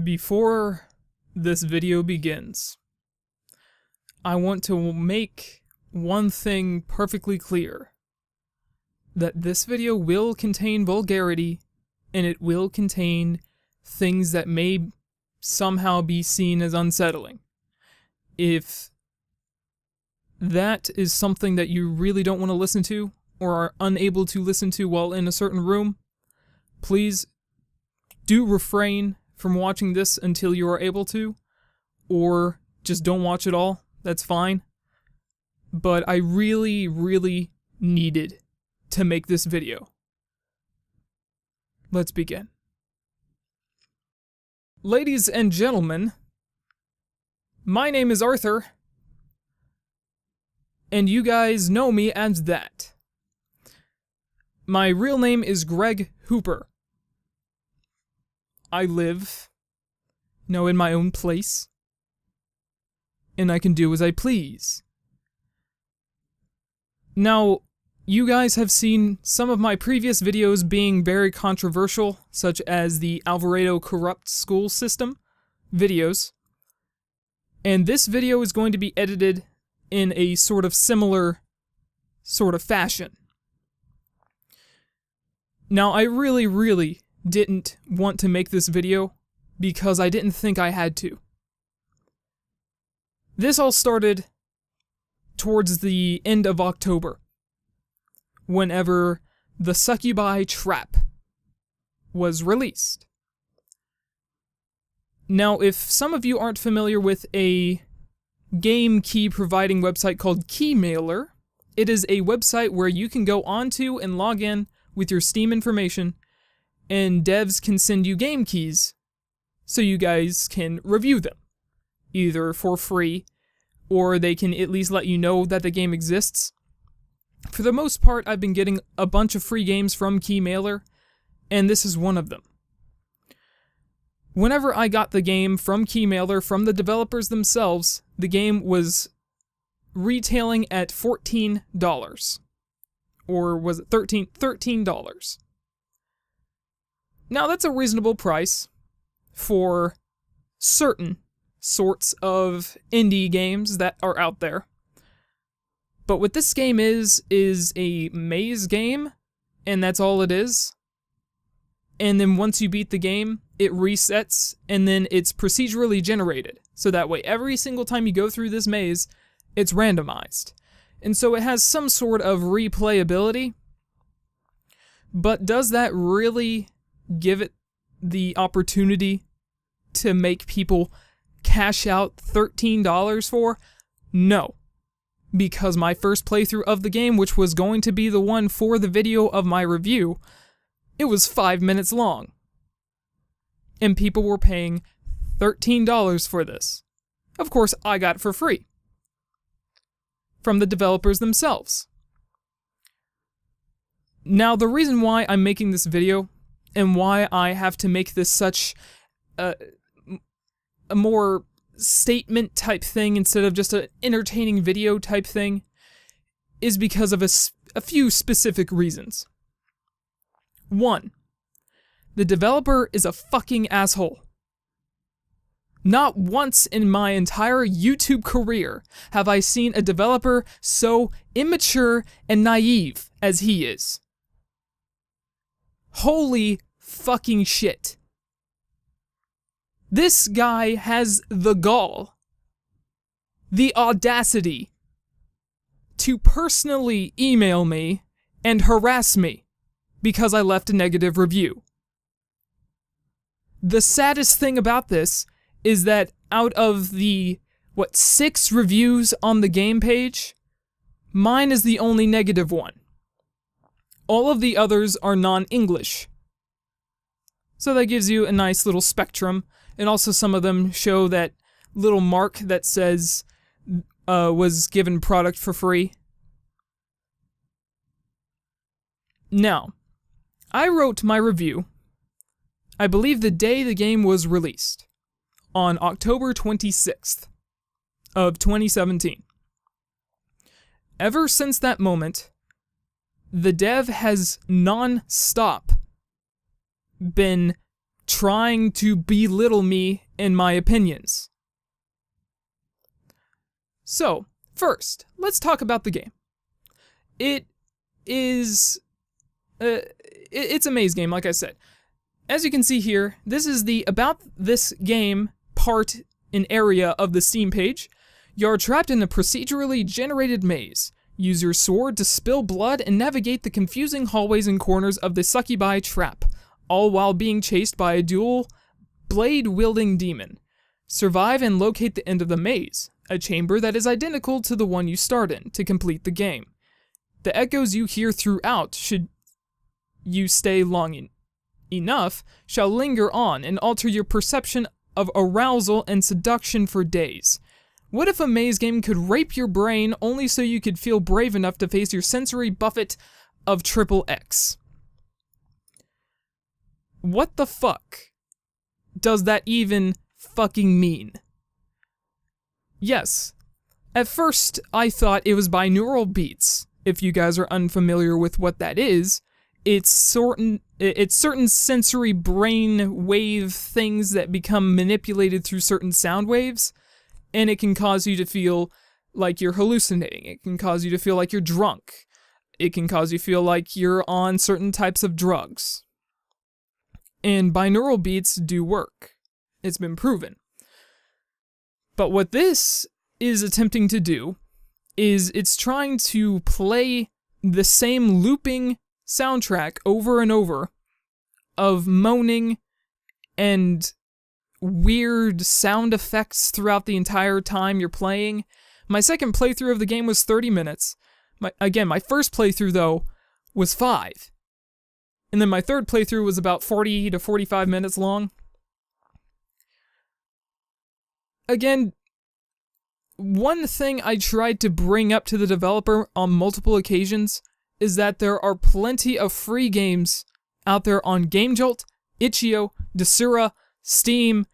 Before this video begins, I want to make one thing perfectly clear. That this video will contain vulgarity, and it will contain things that may somehow be seen as unsettling. If that is something that you really don't want to listen to, or are unable to listen to while in a certain room, please do refrain from watching this until you are able to, or just don't watch it all, that's fine. But I really needed to make this video. Let's begin. Ladies and gentlemen, my name is Arthur, and you guys know me as that. My real name is Greg Hooper. I live, in my own place, and I can do as I please. Now, you guys have seen some of my previous videos being very controversial, such as the Alvarado corrupt school system videos, and this video is going to be edited in a sort of similar sort of fashion. Now, I really didn't want to make this video because I didn't think I had to. This all started towards the end of October, whenever the Succubi Trap was released. Now, if some of you aren't familiar with a game key providing website called Keymailer, it is a website where you can go onto and log in with your Steam information, and devs can send you game keys so you guys can review them, either for free, or they can at least let you know that the game exists. For the most part, I've been getting a bunch of free games from Keymailer, and this is one of them. Whenever I got the game from Keymailer, from the developers themselves, the game was retailing at $14. Or was it $13? Now, that's a reasonable price for certain sorts of indie games that are out there. But what this game is a maze game, and that's all it is. And then once you beat the game, it resets, and then it's procedurally generated. So that way, every single time you go through this maze, it's randomized. And so it has some sort of replayability. But does that really give it the opportunity to make people cash out $13 for? No. Because my first playthrough of the game, which was going to be the one for the video of my review, it was 5 minutes long. And people were paying $13 for this. Of course, I got it for free. From the developers themselves. Now, the reason why I'm making this video, and why I have to make this such a more statement type thing instead of just an entertaining video type thing, is because of a few specific reasons. 1. The developer is a fucking asshole. Not once in my entire YouTube career have I seen a developer so immature and naive as he is. Holy fucking shit. This guy has the gall, the audacity, to personally email me and harass me because I left a negative review. The saddest thing about this is that out of the, 6 reviews on the game page, mine is the only negative one. All of the others are non-English. So that gives you a nice little spectrum, and also some of them show that little mark that says, was given product for free. Now, I wrote my review, I believe the day the game was released, on October 26th of 2017. Ever since that moment, the dev has non-stop been trying to belittle me and my opinions. So, first, let's talk about the game. It is... it's a maze game, like I said. As you can see here, this is the About This Game part and area of the Steam page. You're trapped in a procedurally generated maze. Use your sword to spill blood and navigate the confusing hallways and corners of the Succubi Trap, all while being chased by a dual blade-wielding demon. Survive and locate the end of the maze, a chamber that is identical to the one you start in, to complete the game. The echoes you hear throughout, should you stay long enough, shall linger on and alter your perception of arousal and seduction for days. What if a maze game could rape your brain only so you could feel brave enough to face your sensory buffet of XXX? What the fuck does that even fucking mean? Yes, at first I thought it was binaural beats. If you guys are unfamiliar with what that is, it's certain sensory brain wave things that become manipulated through certain sound waves. And it can cause you to feel like you're hallucinating. It can cause you to feel like you're drunk. It can cause you to feel like you're on certain types of drugs. And binaural beats do work. It's been proven. But what this is attempting to do is it's trying to play the same looping soundtrack over and over of moaning and weird sound effects throughout the entire time you're playing. My second playthrough of the game was 30 minutes. My first playthrough, though, was 5. And then my third playthrough was about 40 to 45 minutes long. Again, one thing I tried to bring up to the developer on multiple occasions is that there are plenty of free games out there on GameJolt, Itch.io, Desura, Steam,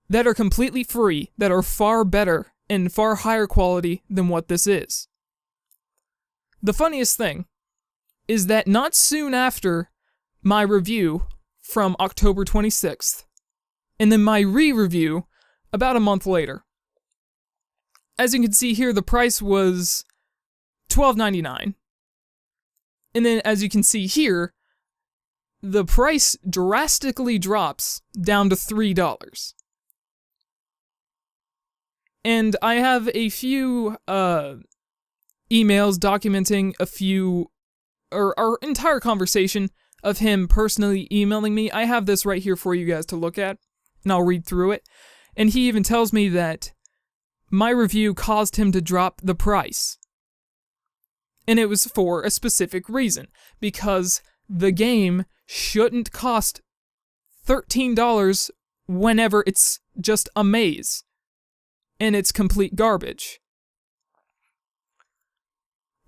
that are completely free, that are far better and far higher quality than what this is. The funniest thing is that not soon after my review from October 26th, and then my re-review about a month later, as you can see here, the price was $12.99. And then as you can see here, the price drastically drops down to $3. And I have a few emails documenting our entire conversation of him personally emailing me. I have this right here for you guys to look at, and I'll read through it. And he even tells me that my review caused him to drop the price. And it was for a specific reason, because the game shouldn't cost $13 whenever it's just a maze, and it's complete garbage.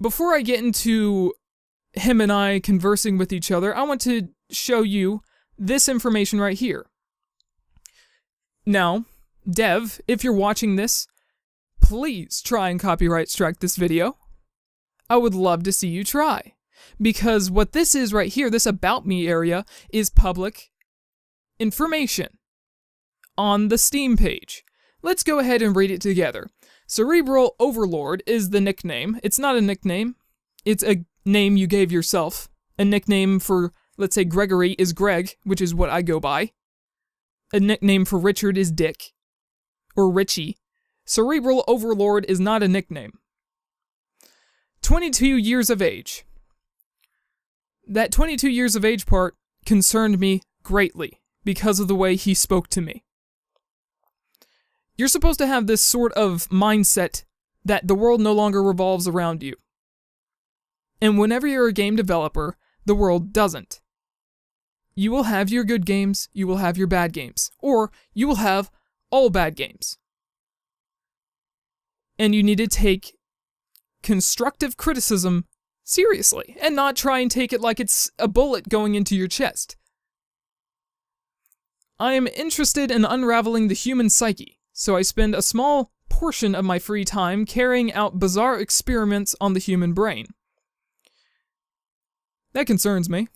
Before I get into him and I conversing with each other, I want to show you this information right here. Now, Dev, if you're watching this, please try and copyright strike this video. I would love to see you try. Because what this is right here, this About Me area, is public information on the Steam page. Let's go ahead and read it together. Cerebral Overlord is the nickname. It's not a nickname. It's a name you gave yourself. A nickname for, let's say, Gregory is Greg, which is what I go by. A nickname for Richard is Dick. Or Richie. Cerebral Overlord is not a nickname. 22 years of age. That 22 years of age part concerned me greatly because of the way he spoke to me. You're supposed to have this sort of mindset that the world no longer revolves around you. And whenever you're a game developer, the world doesn't. You will have your good games, you will have your bad games, or you will have all bad games. And you need to take constructive criticism seriously, and not try and take it like it's a bullet going into your chest. I am interested in unraveling the human psyche, so I spend a small portion of my free time carrying out bizarre experiments on the human brain. That concerns me.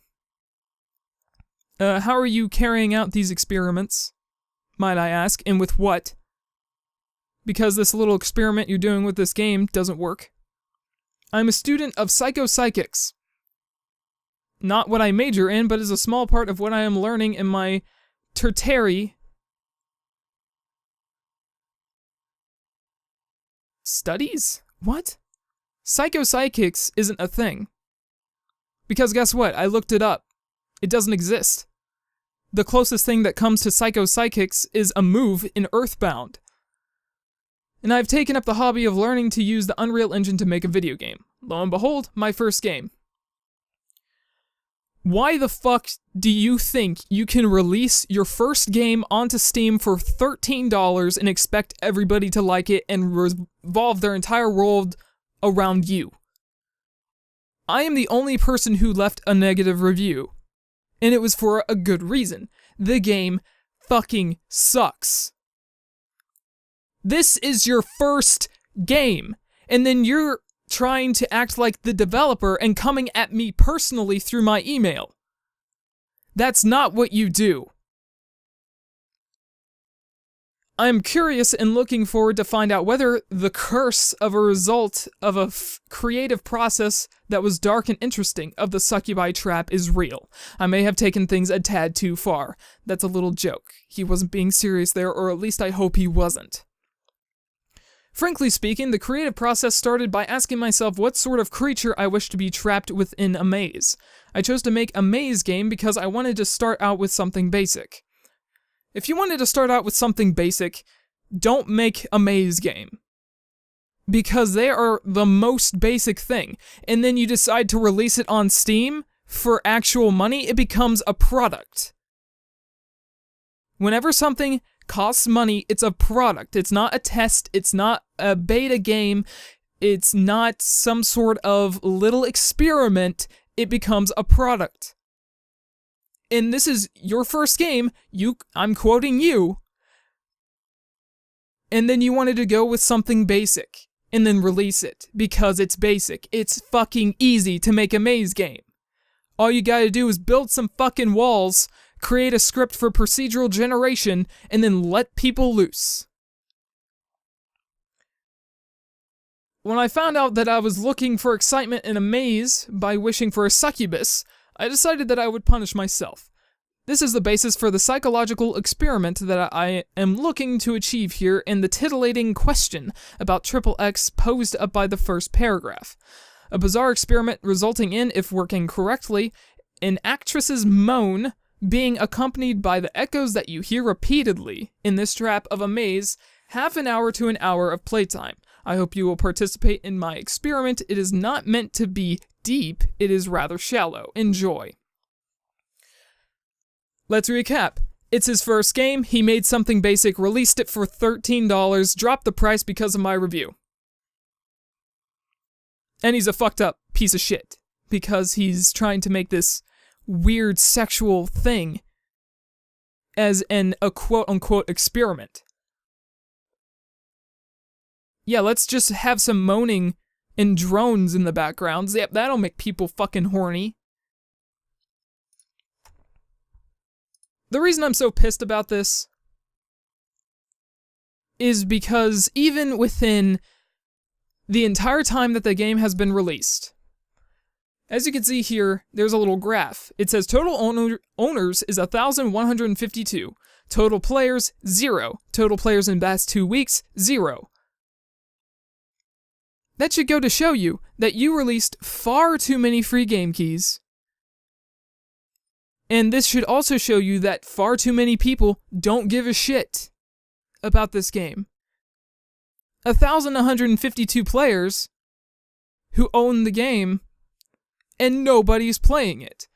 How are you carrying out these experiments, might I ask, and with what? Because this little experiment you're doing with this game doesn't work. I'm a student of Psychophysics. Not what I major in, but is a small part of what I am learning in my tertiary studies? What? Psychophysics isn't a thing. Because guess what? I looked it up. It doesn't exist. The closest thing that comes to Psychophysics is a move in Earthbound. And I've taken up the hobby of learning to use the Unreal Engine to make a video game. Lo and behold, my first game. Why the fuck do you think you can release your first game onto Steam for $13 and expect everybody to like it and revolve their entire world around you? I am the only person who left a negative review. And it was for a good reason. The game fucking sucks. This is your first game, and then you're trying to act like the developer and coming at me personally through my email. That's not what you do. I'm curious and looking forward to find out whether the curse of a result of a creative process that was dark and interesting of the Succubi Trap is real. I may have taken things a tad too far. That's a little joke. He wasn't being serious there, or at least I hope he wasn't. Frankly speaking, the creative process started by asking myself what sort of creature I wished to be trapped within a maze. I chose to make a maze game because I wanted to start out with something basic. If you wanted to start out with something basic, don't make a maze game. Because they are the most basic thing, and then you decide to release it on Steam for actual money, it becomes a product. Whenever something costs money, it's a product. It's not a test, it's not a beta game, it's not some sort of little experiment, it becomes a product. And this is your first game, I'm quoting you, and then you wanted to go with something basic, and then release it, because it's basic. It's fucking easy to make a maze game. All you gotta do is build some fucking walls, create a script for procedural generation, and then let people loose. When I found out that I was looking for excitement in a maze by wishing for a succubus, I decided that I would punish myself. This is the basis for the psychological experiment that I am looking to achieve here in the titillating question about XXX posed up by the first paragraph. A bizarre experiment resulting in, if working correctly, an actress's moan being accompanied by the echoes that you hear repeatedly in this trap of a maze, half an hour to an hour of playtime. I hope you will participate in my experiment. It is not meant to be deep, it is rather shallow. Enjoy. Let's recap. It's his first game, he made something basic, released it for $13, dropped the price because of my review. And he's a fucked up piece of shit, because he's trying to make this weird sexual thing as a quote-unquote experiment. Yeah, let's just have some moaning and drones in the background. Yep, that'll make people fucking horny. The reason I'm so pissed about this is because even within the entire time that the game has been released, as you can see here, there's a little graph. It says total owners is 1,152. Total players, 0. Total players in the past 2 weeks, 0. That should go to show you that you released far too many free game keys. And this should also show you that far too many people don't give a shit about this game. 1,152 players who own the game, and nobody's playing it.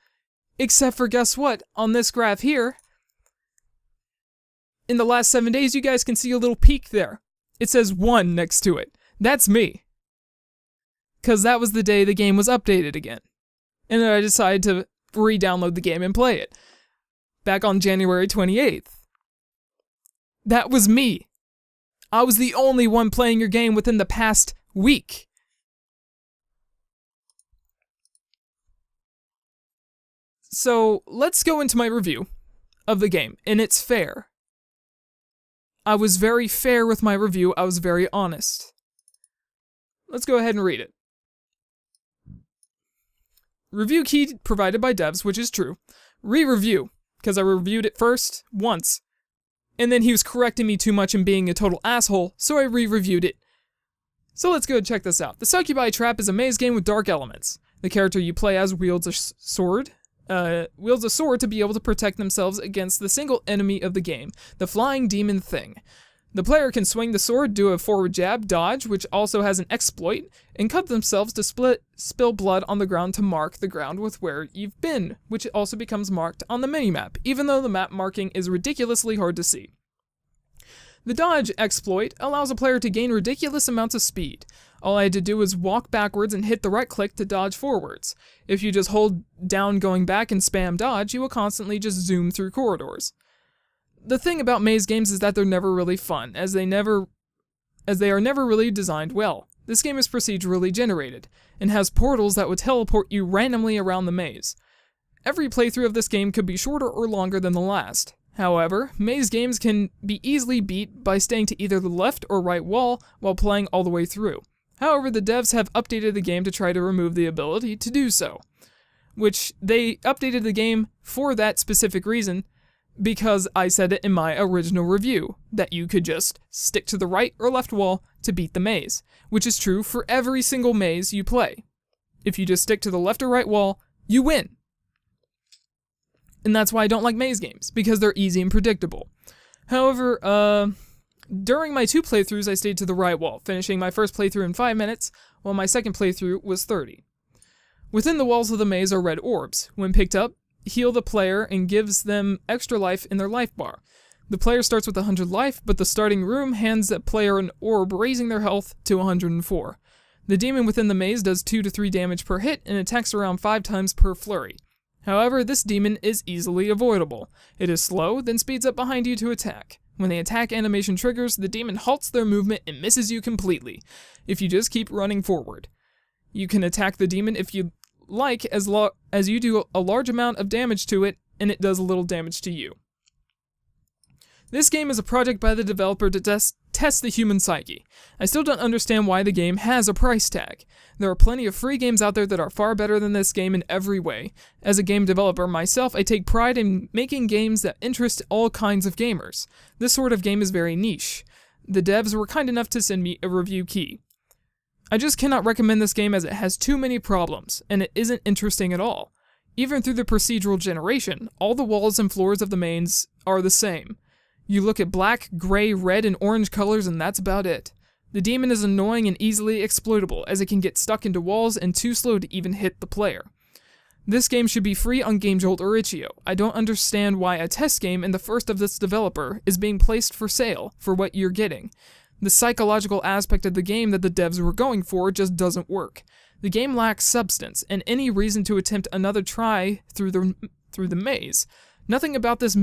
Except for, guess what? On this graph here, in the last 7 days, you guys can see a little peak there. It says 1 next to it. That's me. Because that was the day the game was updated again. And then I decided to re-download the game and play it. Back on January 28th. That was me. I was the only one playing your game within the past week. So let's go into my review of the game, and it's fair. I was very fair with my review. I was very honest. Let's go ahead and read it. Review key provided by devs, which is true. Re-review, because I reviewed it first, once. And then he was correcting me too much and being a total asshole, so I re-reviewed it. So let's go and check this out. The Succubi Trap is a maze game with dark elements. The character you play as wields a sword to be able to protect themselves against the single enemy of the game, the flying demon thing. The player can swing the sword, do a forward jab, dodge, which also has an exploit, and cut themselves to spill blood on the ground to mark the ground with where you've been, which also becomes marked on the minimap, even though the map marking is ridiculously hard to see. The dodge exploit allows a player to gain ridiculous amounts of speed. All I had to do was walk backwards and hit the right click to dodge forwards. If you just hold down going back and spam dodge, you will constantly just zoom through corridors. The thing about maze games is that they're never really fun, as they are never really designed well. This game is procedurally generated, and has portals that would teleport you randomly around the maze. Every playthrough of this game could be shorter or longer than the last. However, maze games can be easily beat by staying to either the left or right wall while playing all the way through. However, the devs have updated the game to try to remove the ability to do so, which they updated the game for that specific reason, because I said it in my original review, that you could just stick to the right or left wall to beat the maze, which is true for every single maze you play. If you just stick to the left or right wall, you win. And that's why I don't like maze games, because they're easy and predictable. However, during my 2 playthroughs, I stayed to the right wall, finishing my first playthrough in 5 minutes, while my second playthrough was 30. Within the walls of the maze are red orbs. When picked up, heal the player and gives them extra life in their life bar. The player starts with 100 life, but the starting room hands that player an orb, raising their health to 104. The demon within the maze does 2 to 3 damage per hit and attacks around 5 times per flurry. However, this demon is easily avoidable. It is slow, then speeds up behind you to attack. When the attack animation triggers, the demon halts their movement and misses you completely, if you just keep running forward. You can attack the demon if you like, as you do a large amount of damage to it, and it does a little damage to you. This game is a project by the developer to test the human psyche. I still don't understand why the game has a price tag. There are plenty of free games out there that are far better than this game in every way. As a game developer myself, I take pride in making games that interest all kinds of gamers. This sort of game is very niche. The devs were kind enough to send me a review key. I just cannot recommend this game as it has too many problems, and it isn't interesting at all. Even through the procedural generation, all the walls and floors of the maze are the same. You look at black, gray, red, and orange colors and that's about it. The demon is annoying and easily exploitable, as it can get stuck into walls and too slow to even hit the player. This game should be free on GameJolt or Itch.io. I don't understand why a test game and the first of this developer is being placed for sale for what you're getting. The psychological aspect of the game that the devs were going for just doesn't work. The game lacks substance, and any reason to attempt another try through the maze. Nothing about this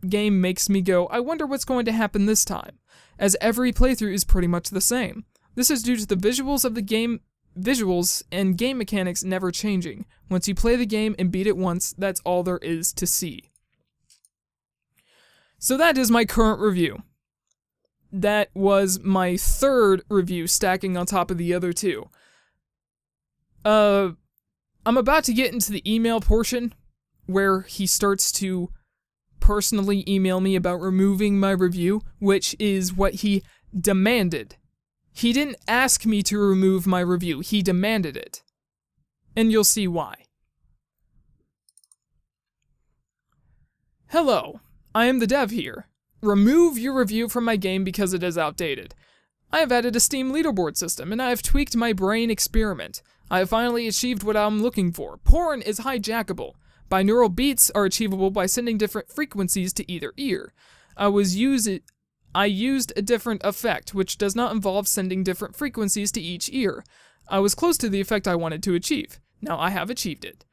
game makes me go, I wonder what's going to happen this time, as every playthrough is pretty much the same. This is due to the visuals of the game, and game mechanics never changing. Once you play the game and beat it once, that's all there is to see. So that is my current review. That was my 3rd review, stacking on top of the other 2. I'm about to get into the email portion, where he starts to personally email me about removing my review, which is what he demanded. He didn't ask me to remove my review, he demanded it. And you'll see why. Hello, I am the dev here. Remove your review from my game because it is outdated. I have added a Steam leaderboard system, and I have tweaked my brain experiment. I have finally achieved what I'm looking for. Porn is hijackable. Binaural beats are achievable by sending different frequencies to either ear. I used a different effect, which does not involve sending different frequencies to each ear. I was close to the effect I wanted to achieve. Now I have achieved it.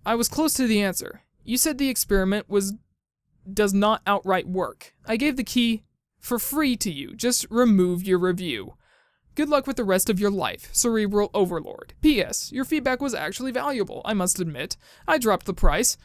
I was close to the answer. You said the experiment does not outright work. I gave the key for free to you. Just remove your review. Good luck with the rest of your life, Cerebral Overlord. P.S. Your feedback was actually valuable, I must admit. I dropped the price.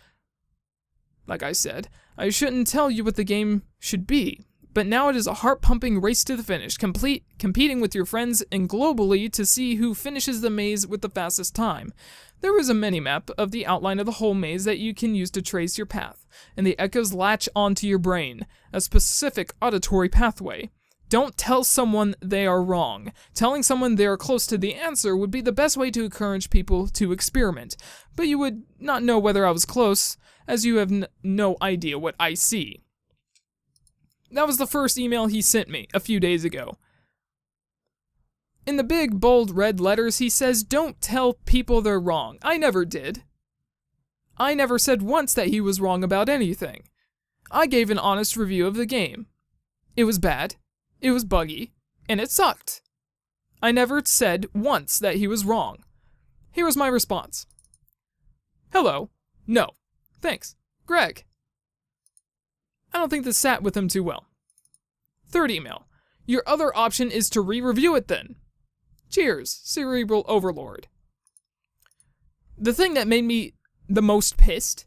Like I said, I shouldn't tell you what the game should be, but now it is a heart-pumping race to the finish, competing with your friends and globally to see who finishes the maze with the fastest time. There is a mini-map of the outline of the whole maze that you can use to trace your path, and the echoes latch onto your brain, a specific auditory pathway. Don't tell someone they are wrong. Telling someone they are close to the answer would be the best way to encourage people to experiment, but you would not know whether I was close, as you have no idea what I see. That was the first email he sent me a few days ago. In the big, bold red letters, he says, "Don't tell people they're wrong." I never did. I never said once that he was wrong about anything. I gave an honest review of the game. It was bad, it was buggy, and it sucked. I never said once that he was wrong. Here was my response. "Hello. No. Thanks. Greg." I don't think this sat with him too well. Third email. "Your other option is to re-review it then. Cheers, Cerebral Overlord." The thing that made me the most pissed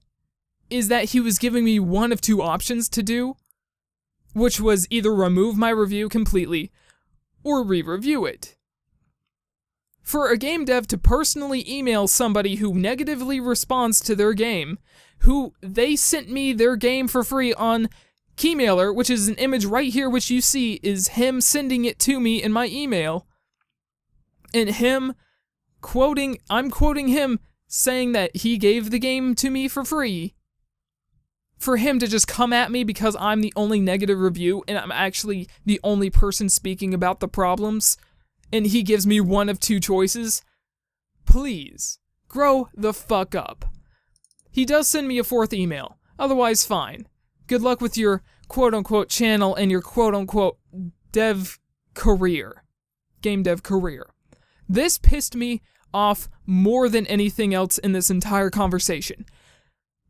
is that he was giving me one of two options to do, which was either remove my review completely or re-review it. For a game dev to personally email somebody who negatively responds to their game, who they sent me their game for free on Keymailer, which is an image right here which you see is him sending it to me in my email, and I'm quoting him saying that he gave the game to me for free, for him to just come at me because I'm the only negative review and I'm actually the only person speaking about the problems, and he gives me one of two choices. Please, grow the fuck up. He does send me a fourth email, otherwise fine. Good luck with your quote-unquote channel and your quote-unquote dev career. Game dev career. This pissed me off more than anything else in this entire conversation.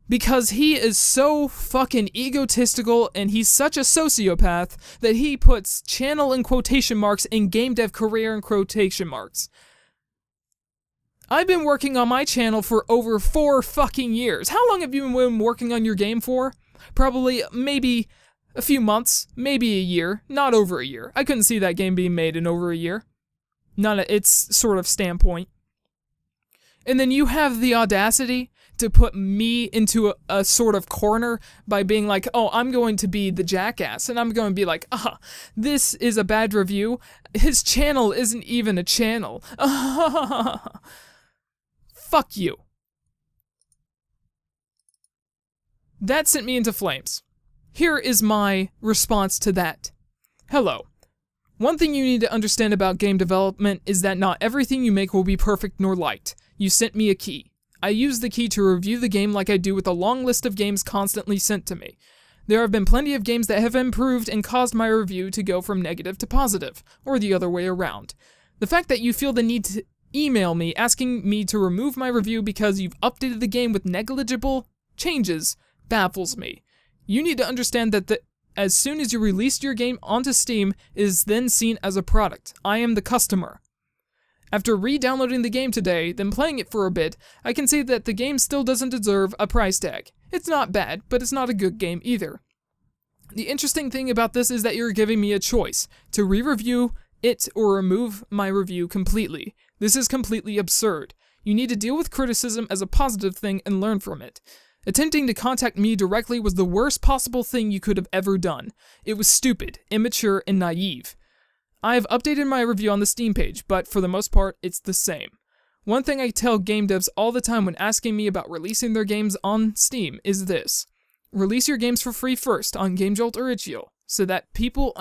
Because he is so fucking egotistical and he's such a sociopath that he puts channel in quotation marks and game dev career in quotation marks. I've been working on my channel for over 4 fucking years. How long have you been working on your game for? Probably maybe a few months, maybe a year, not over a year. I couldn't see that game being made in over a year. Not at its sort of standpoint. And then you have the audacity to put me into a sort of corner by being like, "Oh, I'm going to be the jackass," and I'm going to be like, this is a bad review. His channel isn't even a channel. Fuck you. That sent me into flames. Here is my response to that. Hello. One thing you need to understand about game development is that not everything you make will be perfect nor liked. You sent me a key. I use the key to review the game like I do with a long list of games constantly sent to me. There have been plenty of games that have improved and caused my review to go from negative to positive, or the other way around. The fact that you feel the need to email me asking me to remove my review because you've updated the game with negligible changes baffles me. You need to understand that as soon as you release your game onto Steam, it is then seen as a product. I am the customer. After re-downloading the game today, then playing it for a bit, I can see that the game still doesn't deserve a price tag. It's not bad, but it's not a good game either. The interesting thing about this is that you're giving me a choice, to re-review it or remove my review completely. This is completely absurd. You need to deal with criticism as a positive thing and learn from it. Attempting to contact me directly was the worst possible thing you could have ever done. It was stupid, immature, and naive. I have updated my review on the Steam page, but for the most part, it's the same. One thing I tell game devs all the time when asking me about releasing their games on Steam is this. Release your games for free first on GameJolt or itch.io, so that people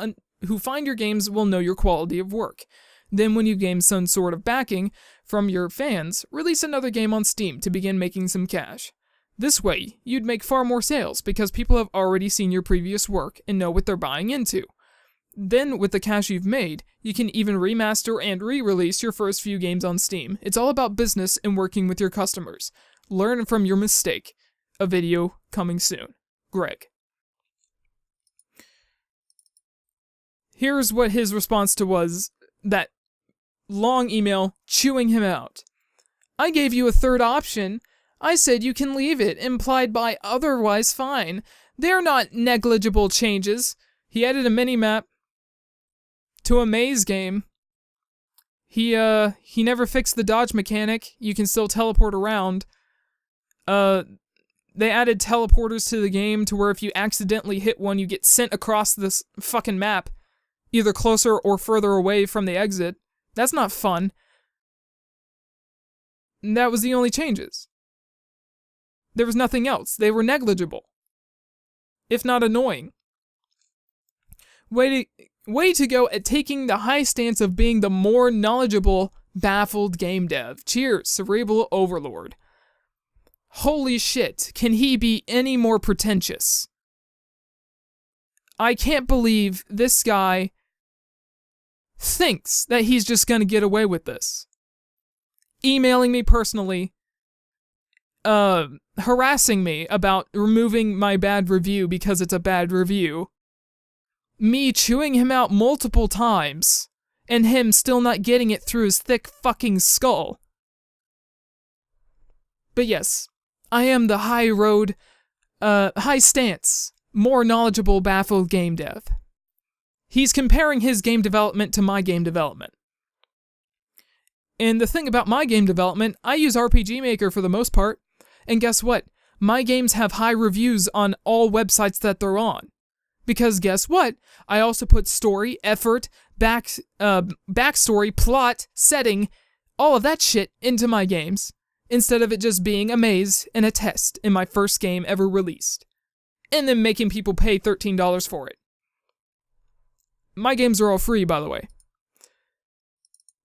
who find your games will know your quality of work. Then when you gain some sort of backing from your fans, release another game on Steam to begin making some cash. This way, you'd make far more sales because people have already seen your previous work and know what they're buying into. Then, with the cash you've made, you can even remaster and re-release your first few games on Steam. It's all about business and working with your customers. Learn from your mistake. A video coming soon. Greg. Here's what his response to was that long email chewing him out. I gave you a third option I said you can leave it, implied by otherwise fine. They're not negligible changes. He added a mini-map to a maze game. He never fixed the dodge mechanic. You can still teleport around. They added teleporters to the game to where if you accidentally hit one, you get sent across this fucking map, either closer or further away from the exit. That's not fun. And that was the only changes. There was nothing else. They were negligible, if not annoying. Way to go at taking the high stance of being the more knowledgeable, baffled game dev. Cheers, Cerebral Overlord. Holy shit, can he be any more pretentious? I can't believe this guy thinks that he's just gonna get away with this. Emailing me personally, harassing me about removing my bad review because it's a bad review. Me chewing him out multiple times, and him still not getting it through his thick fucking skull. But yes, I am the high stance, more knowledgeable, baffled game dev. He's comparing his game development to my game development. And the thing about my game development, I use RPG Maker for the most part, and guess what? My games have high reviews on all websites that they're on. Because guess what? I also put story, effort, backstory, plot, setting, all of that shit into my games, instead of it just being a maze and a test in my first game ever released. And then making people pay $13 for it. My games are all free, by the way.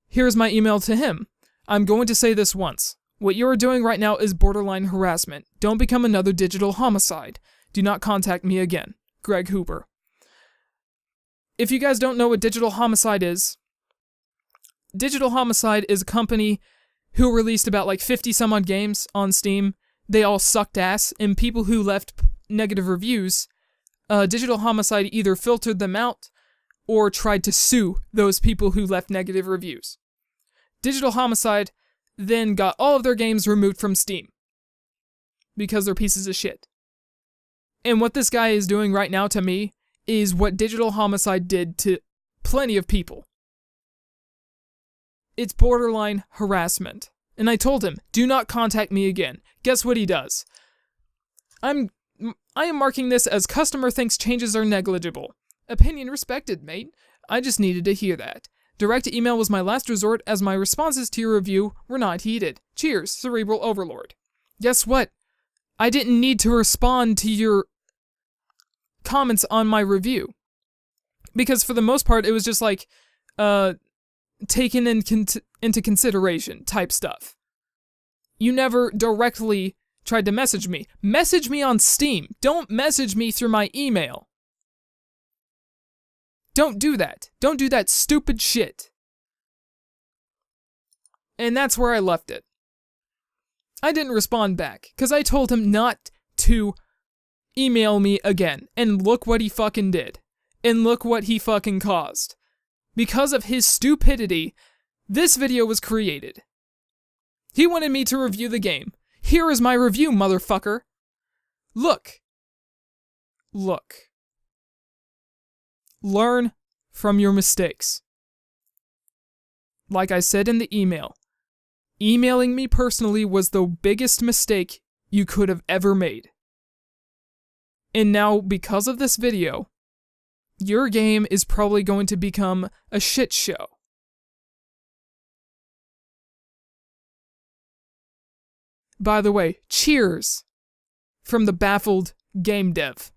Here's my email to him. I'm going to say this once. What you are doing right now is borderline harassment. Don't become another digital homicide. Do not contact me again. Greg Hooper. If you guys don't know what Digital Homicide is a company who released about like 50 some odd games on Steam. They all sucked ass, and people who left negative reviews, Digital Homicide either filtered them out or tried to sue those people who left negative reviews. Digital Homicide then got all of their games removed from Steam because they're pieces of shit. And what this guy is doing right now to me is what Digital Homicide did to plenty of people. It's borderline harassment. And I told him, do not contact me again. Guess what he does? I am marking this as customer thinks changes are negligible. Opinion respected, mate. I just needed to hear that. Direct email was my last resort as my responses to your review were not heeded. Cheers, Cerebral Overlord. Guess what? I didn't need to respond to your comments on my review. Because for the most part, it was just like, taken into consideration type stuff. You never directly tried to message me. Message me on Steam. Don't message me through my email. Don't do that. Don't do that stupid shit. And that's where I left it. I didn't respond back, because I told him not to email me again. And look what he fucking did. And look what he fucking caused. Because of his stupidity, this video was created. He wanted me to review the game. Here is my review, motherfucker. Look. Look. Learn from your mistakes. Like I said in the email, emailing me personally was the biggest mistake you could have ever made. And now, because of this video, your game is probably going to become a shit show. By the way, cheers from the baffled game dev.